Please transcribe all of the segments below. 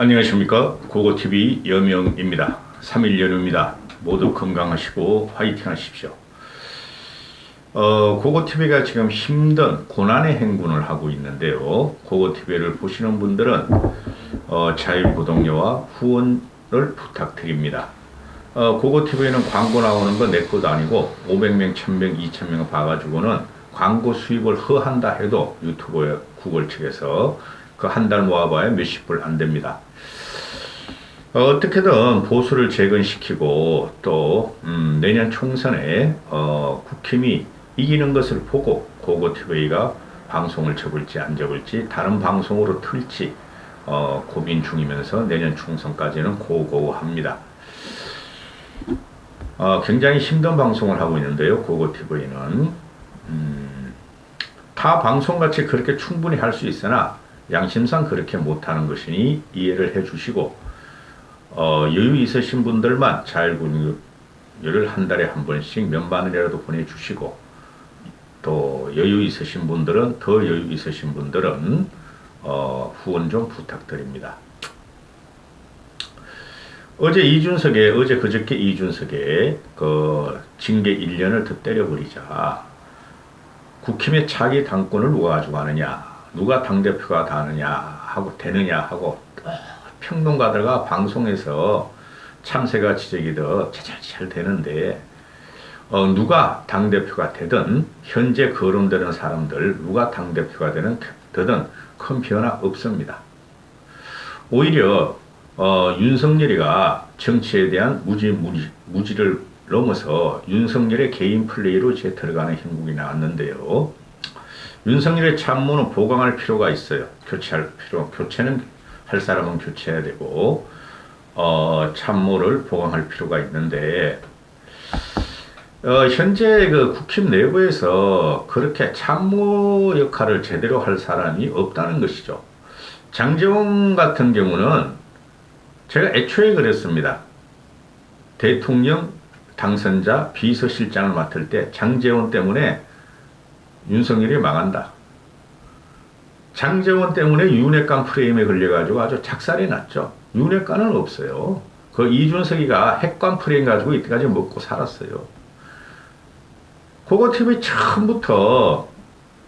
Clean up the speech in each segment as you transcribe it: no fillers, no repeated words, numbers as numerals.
안녕하십니까. 고고TV 여명입니다. 3일 연휴입니다. 모두 건강하시고 화이팅 하십시오. 고고TV가 지금 힘든 고난의 행군을 하고 있는데요. 고고TV를 보시는 분들은 자율구독료와 후원을 부탁드립니다. 고고TV는 광고 나오는 거 내 것도 아니고 500명, 1000명, 2000명 봐가지고는 광고 수입을 허한다 해도 유튜브에 구글 측에서 그 한 달 모아봐야 몇십 불 안 됩니다. 어떻게든 보수를 재건시키고 또 내년 총선에 국힘이 이기는 것을 보고 고고TV가 방송을 접을지 안 접을지 다른 방송으로 틀지 고민 중이면서 내년 총선까지는 고고합니다. 굉장히 힘든 방송을 하고 있는데요. 고고TV는 타 방송같이 그렇게 충분히 할 수 있으나 양심상 그렇게 못하는 것이니 이해를 해주시고 여유 있으신 분들만 자율구독료를 한 달에 한 번씩 몇만 원이라도 보내주시고 또 여유 있으신 분들은 더 여유 있으신 분들은 후원 좀 부탁드립니다. 어제 그저께 이준석의 그 징계 1년을 더 때려버리자. 국힘의 차기 당권을 누가 가지고 가느냐, 누가 당대표가 되느냐 하고 평론가들과 방송에서 참새가 지적이 잘 되는데 누가 당대표가 되든 현재 거론되는 사람들 누가 당대표가 되든 큰 변화 없습니다. 오히려 윤석열이가 정치에 대한 무지를 넘어서 윤석열의 개인 플레이로 들어가는 형국이 나왔는데요. 윤석열의 참모는 보강할 필요가 있어요. 교체는 할 사람은 교체해야 되고 참모를 보강할 필요가 있는데 현재 그 국힘 내부에서 그렇게 참모 역할을 제대로 할 사람이 없다는 것이죠. 장제원 같은 경우는 제가 애초에 그랬습니다. 대통령 당선자 비서실장을 맡을 때 장제원 때문에 윤석열이 망한다. 장제원 때문에 윤핵관 프레임에 걸려가지고 아주 작살이 났죠. 윤핵관은 없어요. 그 이준석이가 핵관 프레임 가지고 이때까지 먹고 살았어요. 고고TV 처음부터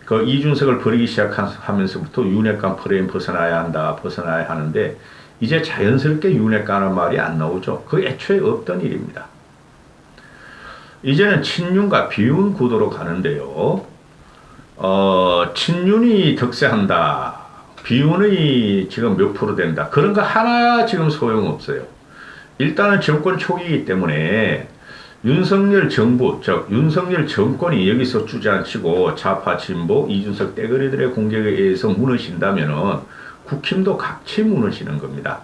그 이준석을 버리기 시작하면서부터 윤핵관 프레임 벗어나야 하는데 이제 자연스럽게 윤핵관은 말이 안 나오죠. 그 애초에 없던 일입니다. 이제는 친윤과 비윤 구도로 가는데요. 친윤이 득세한다. 비윤이 지금 몇 프로 된다. 그런 거 하나 지금 소용없어요. 일단은 정권 초기이기 때문에 윤석열 정부, 즉 윤석열 정권이 여기서 주저앉히고 좌파 진보 이준석 떼거리들의 공격에 의해서 무너진다면은 국힘도 같이 무너지는 겁니다.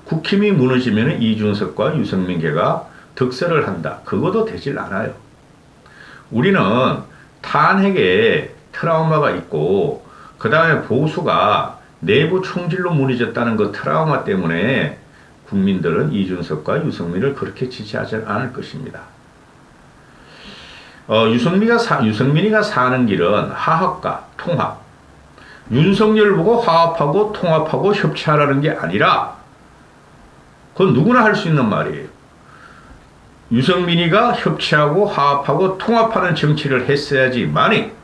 국힘이 무너지면 이준석과 유승민계가 득세를 한다. 그것도 되질 않아요. 우리는 탄핵에 트라우마가 있고 그 다음에 보수가 내부 총질로 무너졌다는 그 트라우마 때문에 국민들은 이준석과 유승민을 그렇게 지지하지 않을 것입니다. 유승민이가 사는 길은 화합과 통합. 윤석열 보고 화합하고 통합하고 협치하라는 게 아니라 그건 누구나 할 수 있는 말이에요. 유승민이가 협치하고 화합하고 통합하는 정치를 했어야지만이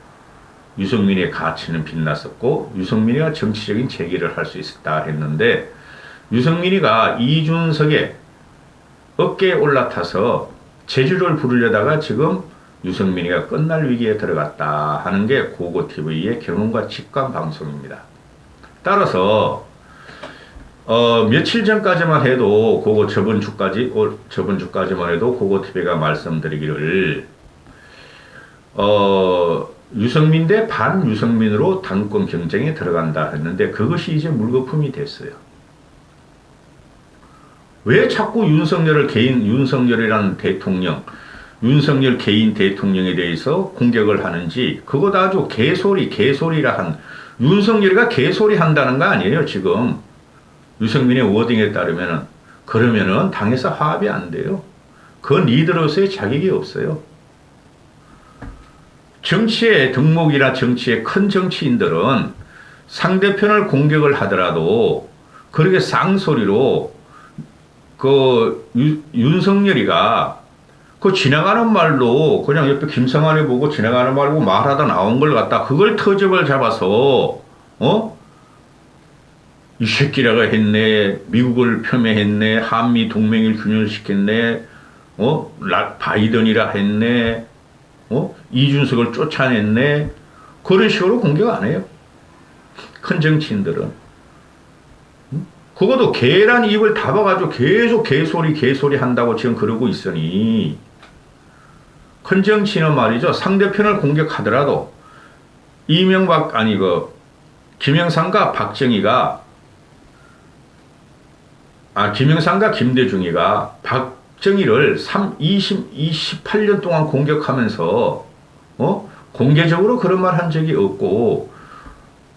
유승민의 가치는 빛났었고 유승민이가 정치적인 재기를 할 수 있었다 했는데 유승민이가 이준석의 어깨에 올라타서 제주를 부르려다가 지금 유승민이가 끝날 위기에 들어갔다 하는 게 고고TV의 경험과 직관 방송입니다. 따라서 며칠 전까지만 해도 저번 주까지만 해도 고고TV가 말씀드리기를 유승민 대 반유승민으로 당권 경쟁에 들어간다 했는데 그것이 이제 물거품이 됐어요. 왜 자꾸 윤석열이라는 대통령, 윤석열 개인 대통령에 대해서 공격을 하는지 그것 아주 개소리라 한 윤석열이가 개소리 한다는 거 아니에요 지금. 유승민의 워딩에 따르면은 그러면은 당에서 화합이 안 돼요. 그 리더로서의 자격이 없어요. 정치의 덕목이나 정치의 큰 정치인들은 상대편을 공격을 하더라도 그렇게 쌍소리로 윤석열이가 그 지나가는 말로 그냥 옆에 김성환이 보고 지나가는 말고 말하다 나온 걸 갖다 그걸 터집을 잡아서 이 새끼라가 했네, 미국을 폄훼했네, 한미 동맹을 균열시켰네, 바이든이라 했네, 이준석을 쫓아냈네, 그런 식으로 공격 안 해요. 큰 정치인들은. 그것도 개란 입을 닫아가지고 계속 개소리 한다고 지금 그러고 있으니, 큰 정치는 말이죠. 상대편을 공격하더라도, 김영삼과 김영삼과 김대중이가 박정희를 28년 동안 공격하면서, 공개적으로 그런 말 한 적이 없고,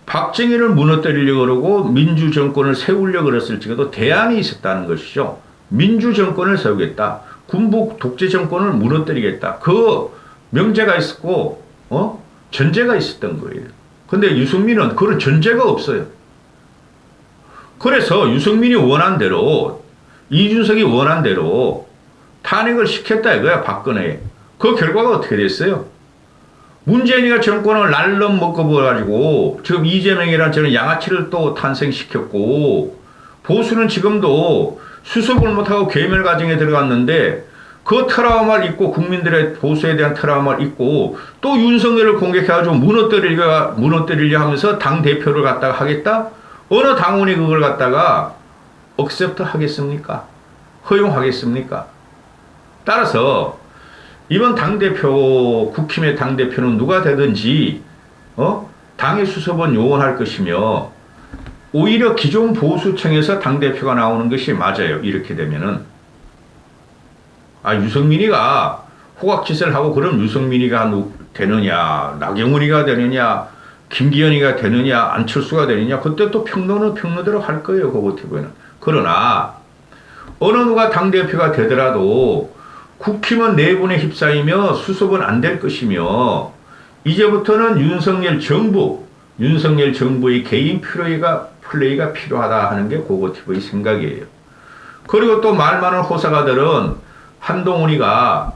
박정희를 무너뜨리려고 그러고 민주정권을 세우려고 그랬을 적에도 대안이 있었다는 것이죠. 민주정권을 세우겠다. 군부 독재정권을 무너뜨리겠다. 그 명제가 있었고, 전제가 있었던 거예요. 근데 유승민은 그런 전제가 없어요. 그래서 유승민이 원한 대로, 이준석이 원한 대로 탄핵을 시켰다 이거야, 박근혜. 그 결과가 어떻게 됐어요? 문재인이가 정권을 날름 먹어버려가지고 지금 이재명이라는 저는 양아치를 또 탄생시켰고, 보수는 지금도 수습을 못하고 괴멸 과정에 들어갔는데 그 트라우마를 잊고, 국민들의 보수에 대한 트라우마를 잊고 또 윤석열을 공격해가지고 무너뜨리려 하면서 당대표를 갖다가 하겠다? 어느 당원이 그걸 갖다가 억셉트 하겠습니까? 허용하겠습니까? 따라서 이번 당대표, 국힘의 당대표는 누가 되든지, 당의 수습은 요원할 것이며, 오히려 기존 보수층에서 당대표가 나오는 것이 맞아요. 이렇게 되면은. 유승민이가 호각짓을 하고, 그럼 유승민이가 되느냐, 나경원이가 되느냐, 김기현이가 되느냐, 안철수가 되느냐, 그때 또 평론은 평론대로 할 거예요. 그거 TV는. 그러나, 어느 누가 당대표가 되더라도, 국힘은 내분에 휩싸이며 수습은 안 될 것이며, 이제부터는 윤석열 정부의 개인 플레이가 필요하다 하는 게 고고TV의 생각이에요. 그리고 또 말 많은 호사가들은 한동훈이가,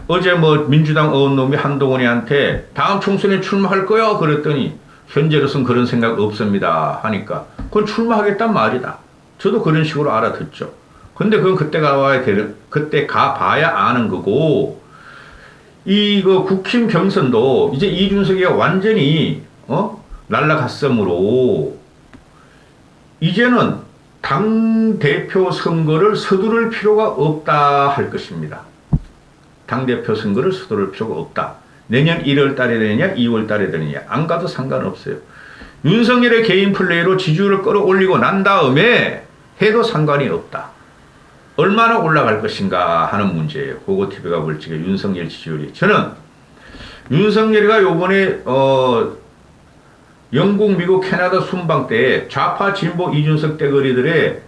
어제 민주당 의원놈이 한동훈이한테 다음 총선에 출마할 거야 그랬더니 현재로서는 그런 생각 없습니다 하니까 그건 출마하겠단 말이다. 저도 그런 식으로 알아듣죠. 근데 그건 그때 가봐야 아는 거고, 이거 국힘 경선도 이제 이준석이가 완전히, 날라갔으므로, 이제는 당대표 선거를 서두를 필요가 없다 할 것입니다. 당대표 선거를 서두를 필요가 없다. 내년 1월 달에 되느냐, 2월 달에 되느냐, 안 가도 상관없어요. 윤석열의 개인 플레이로 지지율을 끌어올리고 난 다음에 해도 상관이 없다. 얼마나 올라갈 것인가 하는 문제예요. 고고TV가 볼 적에 윤석열 지지율이. 저는 윤석열이가 요번에 영국, 미국, 캐나다 순방 때 좌파 진보 이준석 떼거리들의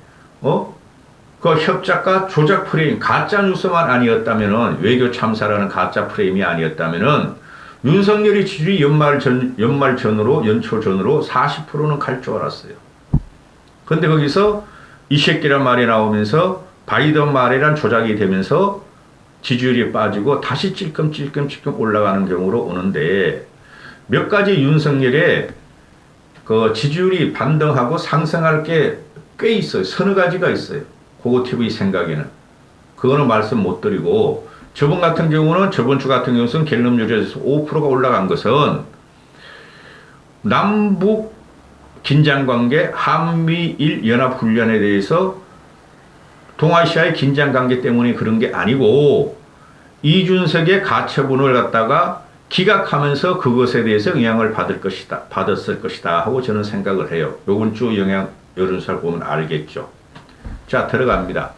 그 협작과 조작 프레임, 가짜 뉴스만 아니었다면은, 외교 참사라는 가짜 프레임이 아니었다면은 윤석열이 지지율이 연초 전으로 40%는 갈 줄 알았어요. 근데 거기서 이 새끼란 말이 나오면서 바이든 말이란 조작이 되면서 지지율이 빠지고 다시 찔끔찔끔 올라가는 경우로 오는데, 몇 가지 윤석열의 그 지지율이 반등하고 상승할 게 꽤 있어요. 서너 가지가 있어요. 고고TV 생각에는. 그거는 말씀 못 드리고, 저번 주 같은 경우는 갤럽 뉴스에서 5%가 올라간 것은 남북 긴장관계, 한미일 연합훈련에 대해서 동아시아의 긴장관계 때문에 그런 게 아니고, 이준석의 가처분을 갖다가 기각하면서 그것에 대해서 영향을 받았을 것이다 하고 저는 생각을 해요. 요번 주 여론조사를 보면 알겠죠. 자, 들어갑니다.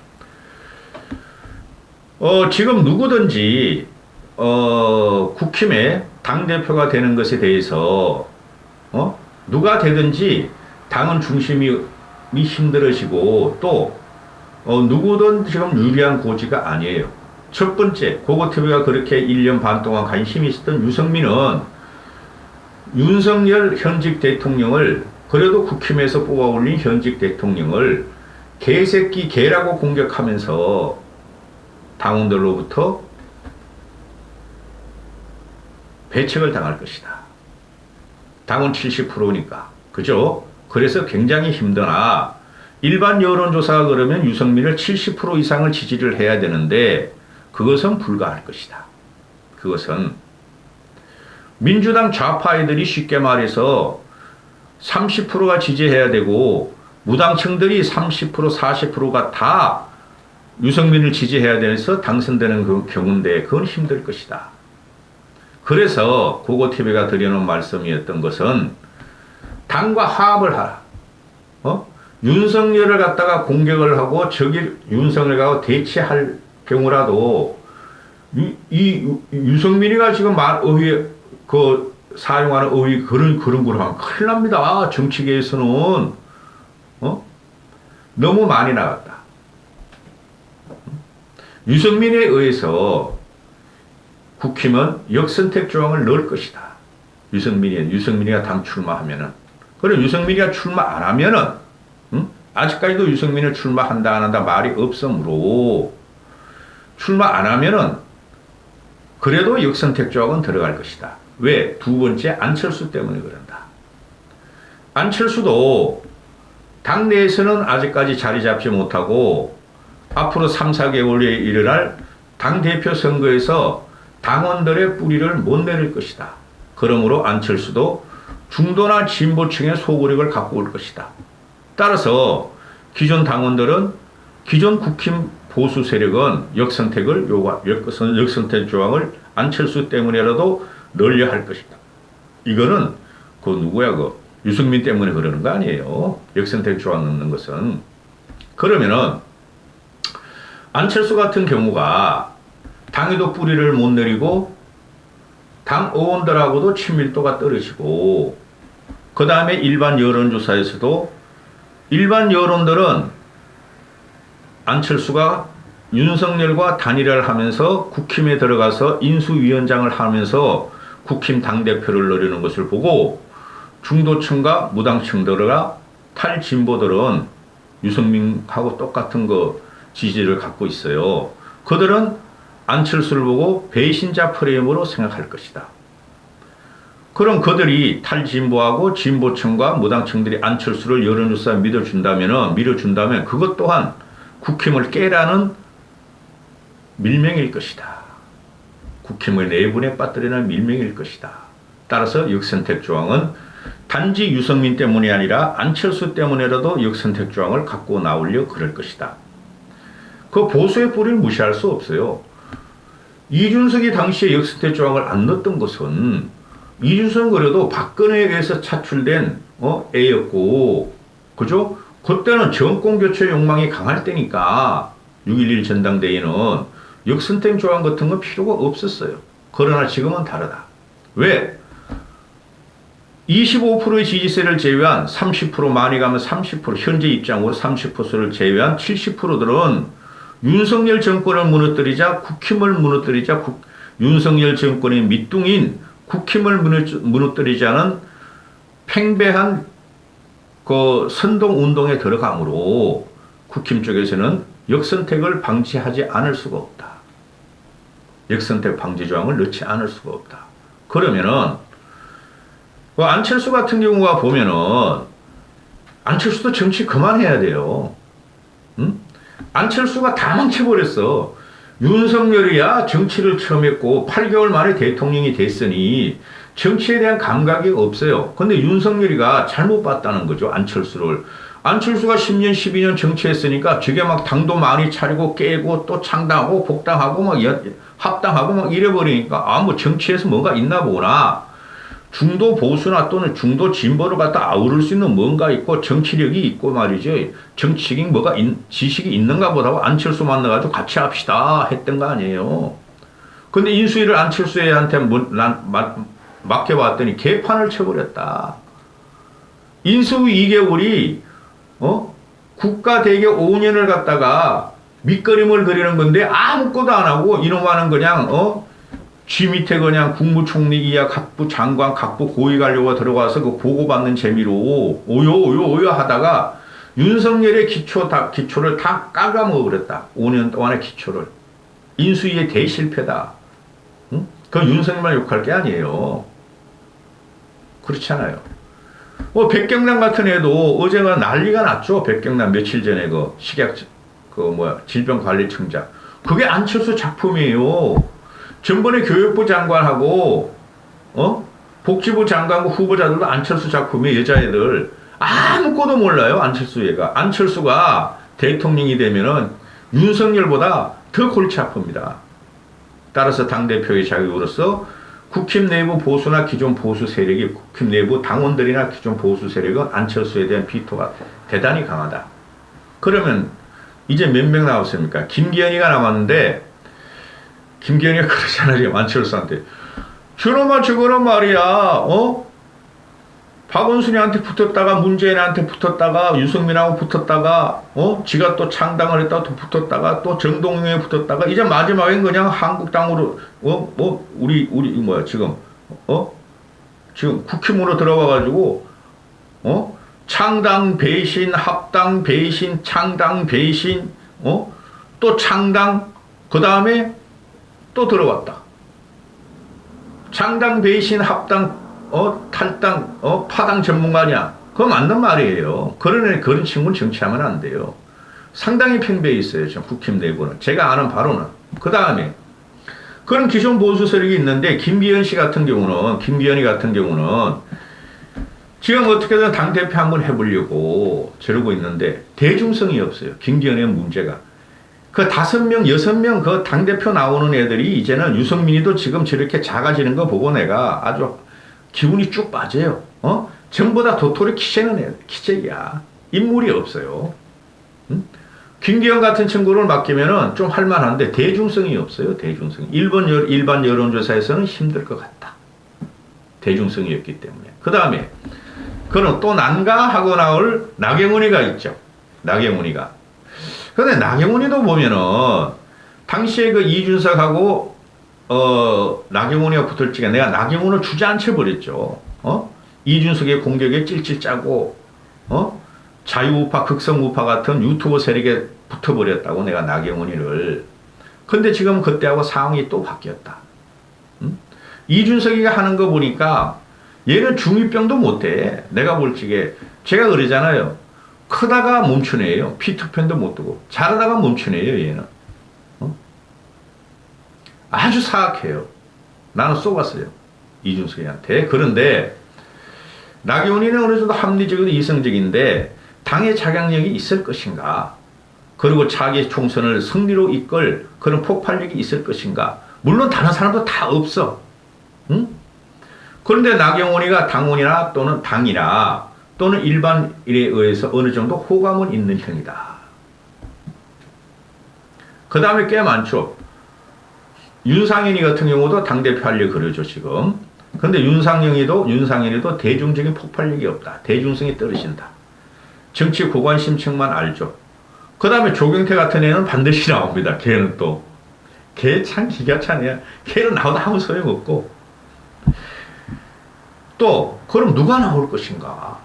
지금 누구든지 국힘의 당대표가 되는 것에 대해서 누가 되든지 당은 중심이 힘들어지고, 또 누구든 지금 유리한 고지가 아니에요. 첫 번째, 고고TV가 그렇게 1년 반 동안 관심이 있었던 유승민은 윤석열 현직 대통령을 그래도 국힘에서 뽑아 올린 현직 대통령을 개새끼 개라고 공격하면서 당원들로부터 배척을 당할 것이다. 당원 70%니까. 그죠? 그래서 굉장히 힘드나 일반 여론조사가 그러면 유승민을 70% 이상을 지지를 해야 되는데 그것은 불가할 것이다. 그것은 민주당 좌파애들이 쉽게 말해서 30%가 지지해야 되고 무당층들이 30% 40%가 다 유승민을 지지해야 돼서 당선되는 그 경우인데 그건 힘들 것이다. 그래서 고고TV가 드리는 말씀이었던 것은 당과 화합을 하라. 윤석열을 갖다가 공격을 하고 저기 윤석열과 대치할 경우라도 유승민이가 지금 의회 사용하는 의회 그런 걸 하면 큰일 납니다. 정치계에서는 너무 많이 나갔다. 유승민에 의해서 국힘은 역선택 조항을 넣을 것이다. 유승민이가 당 출마하면은. 그럼 유승민이가 출마 안 하면은, 아직까지도 유승민을 출마한다 안 한다 말이 없으므로, 출마 안 하면은, 그래도 역선택 조항은 들어갈 것이다. 왜? 두 번째, 안철수 때문에 그런다. 안철수도 당내에서는 아직까지 자리 잡지 못하고, 앞으로 3, 4개월에 일어날 당대표 선거에서 당원들의 뿌리를 못 내릴 것이다. 그러므로 안철수도 중도나 진보층의 소구력을 갖고 올 것이다. 따라서 기존 당원들은 기존 국힘 보수 세력은 역선택 조항을 안철수 때문에라도 넣으려 할 것이다. 이거는 유승민 때문에 그러는 거 아니에요. 역선택 조항 넣는 것은. 그러면은 안철수 같은 경우가 당에도 뿌리를 못 내리고 당 의원들하고도 친밀도가 떨어지고 그 다음에 일반 여론조사에서도 일반 여론들은 안철수가 윤석열과 단일화를 하면서 국힘에 들어가서 인수위원장을 하면서 국힘 당대표를 노리는 것을 보고 중도층과 무당층들과 탈진보들은 유승민하고 똑같은 지지를 갖고 있어요. 그들은 안철수를 보고 배신자 프레임으로 생각할 것이다. 그럼 그들이 탈진보하고 진보층과 무당층들이 안철수를 여론조사에 밀어준다면 그것 또한 국힘을 깨라는 밀명일 것이다. 국힘의 내분에 빠뜨리는 밀명일 것이다. 따라서 역선택 조항은 단지 유승민 때문이 아니라 안철수 때문에라도 역선택 조항을 갖고 나오려 그럴 것이다. 그 보수의 뿌리를 무시할 수 없어요. 이준석이 당시에 역선택 조항을 안 넣었던 것은 이준석은 그래도 박근혜에 의해서 차출된 애였고, 그죠? 그때는 정권 교체 욕망이 강할 때니까 6.11 전당대회는 역선택 조항 같은 건 필요가 없었어요. 그러나 지금은 다르다. 왜? 25%의 지지세를 제외한 30% 많이 가면 30% 현재 입장으로 30%를 제외한 70%들은 윤석열 정권을 무너뜨리자 국힘을 무너뜨리자 윤석열 정권의 밑둥인 국힘을 무너뜨리자는 팽배한 선동운동에 들어가므로 국힘 쪽에서는 역선택을 방치하지 않을 수가 없다. 역선택 방지 조항을 넣지 않을 수가 없다. 그러면은 안철수 같은 경우가 보면은 안철수도 정치 그만해야 돼요. 안철수가 다 망쳐버렸어. 윤석열이야 정치를 처음 했고 8개월 만에 대통령이 됐으니 정치에 대한 감각이 없어요. 근데 윤석열이가 잘못 봤다는 거죠. 안철수를. 안철수가 10년, 12년 정치했으니까 저게 막 당도 많이 차리고 깨고 또 창당하고 복당하고 막 합당하고 막 이래버리니까 뭐 정치에서 뭔가 있나 보구나. 중도 보수나 또는 중도 진보를 갖다 아우를 수 있는 뭔가 있고 정치력이 있고 말이죠. 정치적인 지식이 있는가 보다고 안철수 만나가지고 같이 합시다 했던 거 아니에요. 근데 인수위를 안철수한테 맡겨봤더니 개판을 쳐버렸다. 인수위 2개월이 국가 대교 5년을 갖다가 밑그림을 그리는 건데 아무것도 안 하고 이놈하는 그냥 쥐 밑에 그냥 국무총리 이하 각부 장관 각부 고위 관료가 들어가서 그 보고받는 재미로 오요 하다가 윤석열의 기초를 다 깔아먹어버렸다. 5년 동안의 기초를. 인수위의 대실패다. 응? 그 윤석열만 욕할 게 아니에요. 그렇잖아요. 백경란 같은 애도 어제가 난리가 났죠. 백경란 며칠 전에 그 식약 질병관리청장. 그게 안철수 작품이에요. 전번에 교육부 장관하고 복지부 장관 후보자들도 안철수 작품이 여자애들 아무것도 몰라요. 안철수 얘가. 안철수가 대통령이 되면은 윤석열보다 더 골치 아픕니다. 따라서 당대표의 자격으로서 국힘 내부 보수나 기존 보수 세력이 국힘 내부 당원들이나 기존 보수 세력은 안철수에 대한 비토가 대단히 강하다. 그러면 이제 몇 명 나왔습니까? 김기현이가 남았는데 김기현이가 그러잖아요. 안철수한테. 저놈아 저거는 말이야. 박원순이한테 붙었다가 문재인한테 붙었다가 유승민하고 붙었다가 지가 또 창당을 했다가 또 붙었다가 또 정동영에 붙었다가 이제 마지막엔 그냥 한국당으로 우리 지금 국힘으로 들어가 가지고 창당 배신 합당 배신 창당 배신 또 창당 그다음에 또 들어왔다. 창당 배신 합당 탈당, 파당 전문가냐? 그거 맞는 말이에요. 그런 친구는 정치하면 안 돼요. 상당히 팽배해 있어요. 지금 국힘 내부는. 제가 아는 바로는. 그 다음에, 그런 기존 보수 세력이 있는데, 김기현이 같은 경우는, 지금 어떻게든 당대표 한번 해보려고 저러고 있는데, 대중성이 없어요. 김기현의 문제가. 그 5명, 6명 그 당대표 나오는 애들이 이제는 유승민이도 지금 저렇게 작아지는 거 보고 내가 아주 기운이 쭉 빠져요. 전부 다 도토리 키재는 애, 키재기야. 인물이 없어요. 응? 김기현 같은 친구를 맡기면은 좀 할만한데 대중성이 없어요. 대중성이. 일반 여론조사에서는 힘들 것 같다. 대중성이 없기 때문에. 그 다음에 그는 또 난가 하고 나올 나경원이가 있죠. 나경원이가. 근데 나경원이도 보면은 당시에 그 이준석하고 나경원이가 붙을 적에 내가 나경원을 주저앉혀 버렸죠. 이준석의 공격에 찔찔 짜고 자유우파 극성우파 같은 유튜버 세력에 붙어버렸다고 내가 나경원이를. 근데 지금 그때하고 상황이 또 바뀌었다. 이준석이가 하는 거 보니까 얘는 중2병도 못해. 내가 볼 적에 제가 그러잖아요. 크다가 멈추네요. 피트팬도 못 두고 잘하다가 멈추네요. 얘는 아주 사악해요. 나는 쏘았어요. 이준석이한테. 그런데 나경원이는 어느 정도 합리적이고 이성적인데 당의 자강력이 있을 것인가? 그리고 차기 총선을 승리로 이끌 그런 폭발력이 있을 것인가? 물론 다른 사람도 다 없어. 응? 그런데 나경원이가 당원이나 또는 당이나 또는 일반인에 의해서 어느 정도 호감은 있는 형이다. 그 다음에 꽤 많죠. 윤상현이 같은 경우도 당대표 하려고 그러죠, 지금. 근데 윤상현이도 대중적인 폭발력이 없다. 대중성이 떨어진다. 정치 고관심층만 알죠. 그 다음에 조경태 같은 애는 반드시 나옵니다. 걔는 또. 걔 참 기가 차네요. 걔는 나오다 아무 소용없고. 또, 그럼 누가 나올 것인가?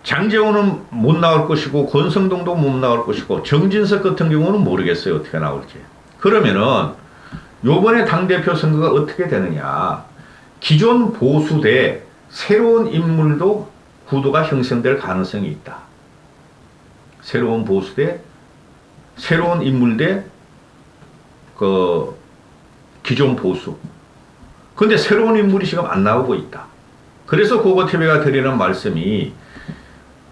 장제원은 못 나올 것이고 권성동도 못 나올 것이고 정진석 같은 경우는 모르겠어요. 어떻게 나올지. 그러면은 요번에 당대표 선거가 어떻게 되느냐. 기존 보수 대 새로운 인물도 구도가 형성될 가능성이 있다. 새로운 보수 대 새로운 인물 대 그 기존 보수. 근데 새로운 인물이 지금 안 나오고 있다. 그래서 고고TV가 드리는 말씀이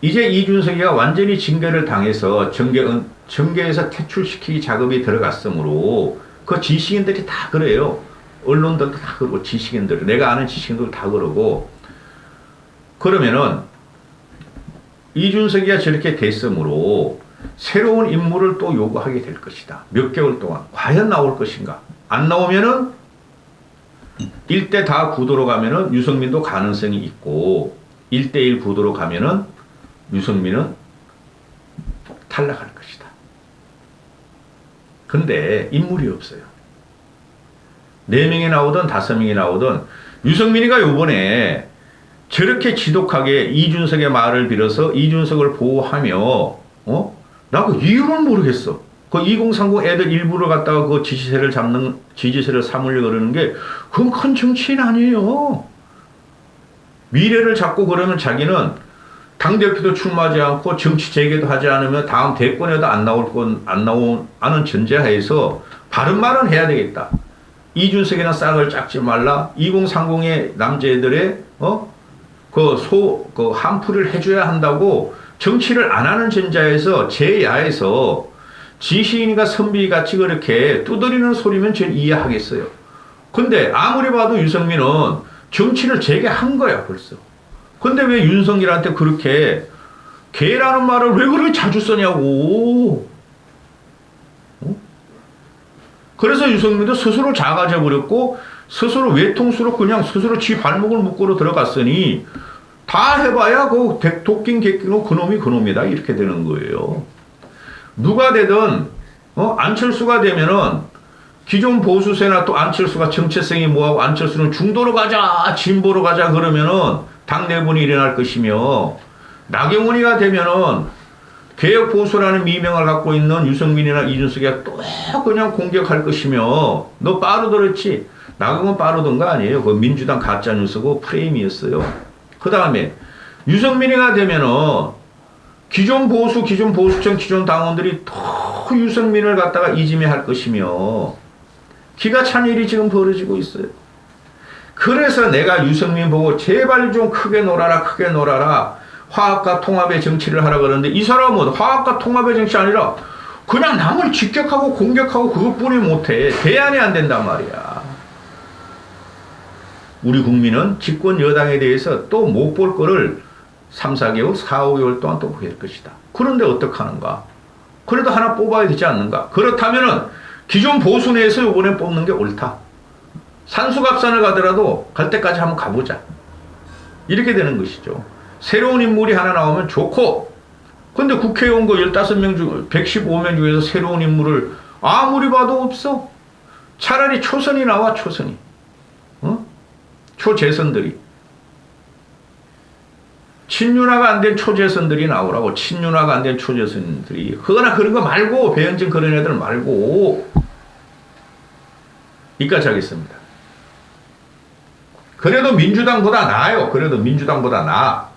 이제 이준석이가 완전히 징계를 당해서 정계에서 퇴출시키기 작업이 들어갔으므로 그 지식인들이 다 그래요. 언론들도 다 그러고 지식인들, 내가 아는 지식인들 다 그러고. 그러면은 이준석이가 저렇게 됐으므로 새로운 인물을 또 요구하게 될 것이다. 몇 개월 동안. 과연 나올 것인가? 안 나오면은 1대 다 구도로 가면은 유승민도 가능성이 있고 1대1 구도로 가면은 유승민은 탈락할 것이다. 근데 인물이 없어요. 4명이 나오든 5명이 나오든 유승민이가 요번에 저렇게 지독하게 이준석의 말을 빌어서 이준석을 보호하며 나 그 이유는 모르겠어. 그 2030 애들 일부러 갖다가 그 지지세를 삼으려고 그러는 게 그건 큰 정치인 아니에요. 미래를 잡고 그러면 자기는 당대표도 출마하지 않고 정치 재개도 하지 않으면 다음 대권에도 안 나오는 전제하에서 바른 말은 해야 되겠다. 이준석이나 싹을 짝지 말라. 2030의 남자애들의 그 한풀이를 해줘야 한다고 정치를 안 하는 전자에서 제야에서 지시인이가 선비같이 그렇게 두드리는 소리면 전 이해하겠어요. 근데 아무리 봐도 유승민은 정치를 재개한 거야 벌써. 근데 왜 윤석열한테 그렇게 개라는 말을 왜 그렇게 자주 쓰냐고. 그래서 유승민도 스스로 작아져 버렸고 스스로 외통수로 그냥 스스로 지 발목을 묶고 들어갔으니 다 해봐야 그 도끼인 객기로 그놈이 그놈이다 이렇게 되는 거예요. 누가 되든 안철수가 되면은 기존 보수세나 또 안철수가 정체성이 뭐하고 안철수는 중도로 가자 진보로 가자 그러면은 당내분이 일어날 것이며 나경원이가 되면은 개혁 보수라는 미명을 갖고 있는 유승민이나 이준석이 또 그냥 공격할 것이며 너 빠르더랬지. 나경원 빠르던 거 아니에요. 그 민주당 가짜뉴스고 프레임이었어요. 그 다음에 유승민이가 되면은 기존 보수층, 기존 당원들이 또 유승민을 갖다가 이지매할 것이며 기가 찬 일이 지금 벌어지고 있어요. 그래서 내가 유승민 보고 제발 좀 크게 놀아라, 크게 놀아라. 화합과 통합의 정치를 하라 그러는데 이 사람은 화합과 통합의 정치 아니라 그냥 남을 직격하고 공격하고 그것뿐이 못해. 대안이 안 된단 말이야. 우리 국민은 집권 여당에 대해서 또 못 볼 거를 3, 4개월, 4, 5개월 동안 또 보게 될 것이다. 그런데 어떡하는가? 그래도 하나 뽑아야 되지 않는가? 그렇다면은 기존 보수 내에서 이번에 뽑는 게 옳다. 산수갑산을 가더라도 갈 때까지 한번 가보자. 이렇게 되는 것이죠. 새로운 인물이 하나 나오면 좋고 근데 국회의원 그 15명 중 115명 중에서 새로운 인물을 아무리 봐도 없어. 차라리 초선이 나와 초선이. 초재선들이. 친윤화가 안 된 초재선들이 나오라고. 친윤화가 안 된 초재선들이. 그거나 그런 거 말고 배현진 그런 애들 말고 이까지 하겠습니다. 그래도 민주당보다 나아요. 그래도 민주당보다 나아.